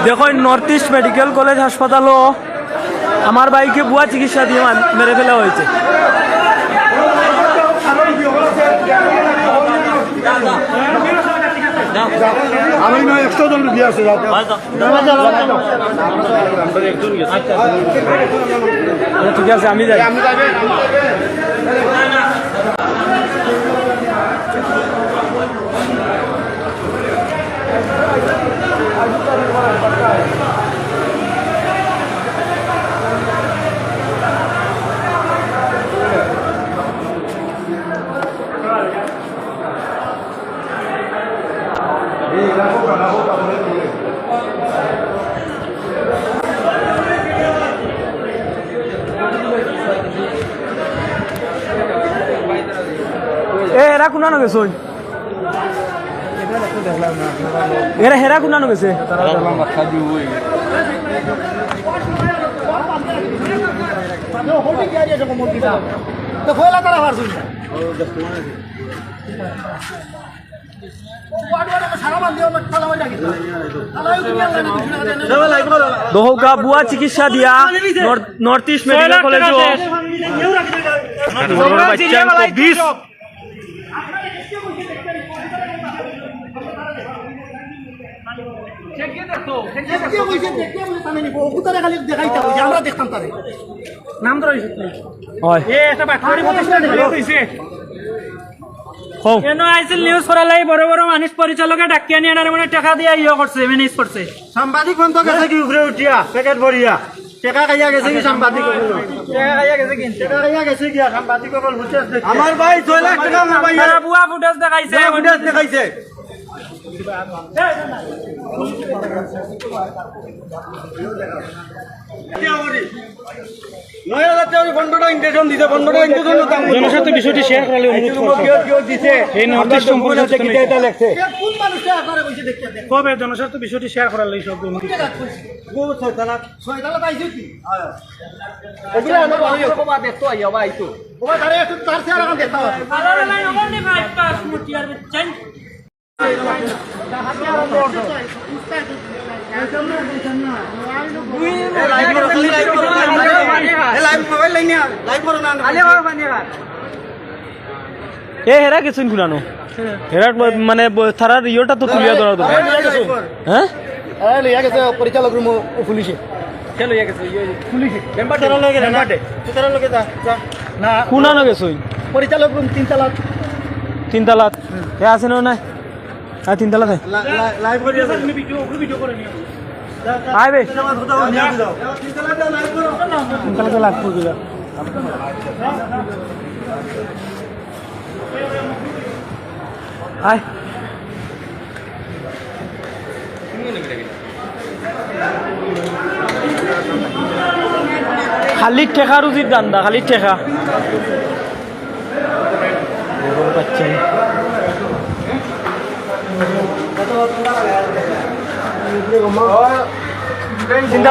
দেখো north east medical college হাসপাতালও আমার ভাইকে বুয়া চিকিৎসা দিয়ে মেরে ফেলা হয়েছে। আমি নয় 100 জন রুগী আছে ঠিক আছে আমি যাই। হেরা কোনানো গেছে হেরা কোনানো গেছে দহকা বুয়া চিকিৎসা দিয়া নর্থ ইস্ট মেডিকেল কলেজ বড় বড় মানুষ পরিচালকে ডাকিয়ে নিয়ে টাকা দিয়ে ইয়ে করছে ম্যানেজ করছে। সাংবাদিক বন্ধ গেছে কি উপরে উঠিয়া প্যাকেট ভরিয়া টাকা খাইয়া গেছে কি সাংবাদিক সাংবাদিক আমার ভাই 6 লাখ টাকা বুয়া ফুটেজ দেখাইছে দেখাইছে জনস্বার্থে বিষয়টি শেয়ার করালে অনুরোধ কবে জনস্বার্থ বিষয়টি শেয়ার করালে সব হেরা গেছেন কুনানো হেরা মানে থারার ইয়েটা তো তুলিয়া ধরা দরকার। হ্যাঁ পরিচালক রুম পুলিশে কুনানো গেছেন পরিচালক রুম 3 তলা 3 তলা এ আছে না নাই? হ্যাঁ 3 তলা লাইভ করে ভিডিও করে নিও আয় বে 3 তলা লাগ পড়বে আয় খালি ঠেকা রুজির দান্দা খালি ঠেকা পাচ্ছেন চিন্তা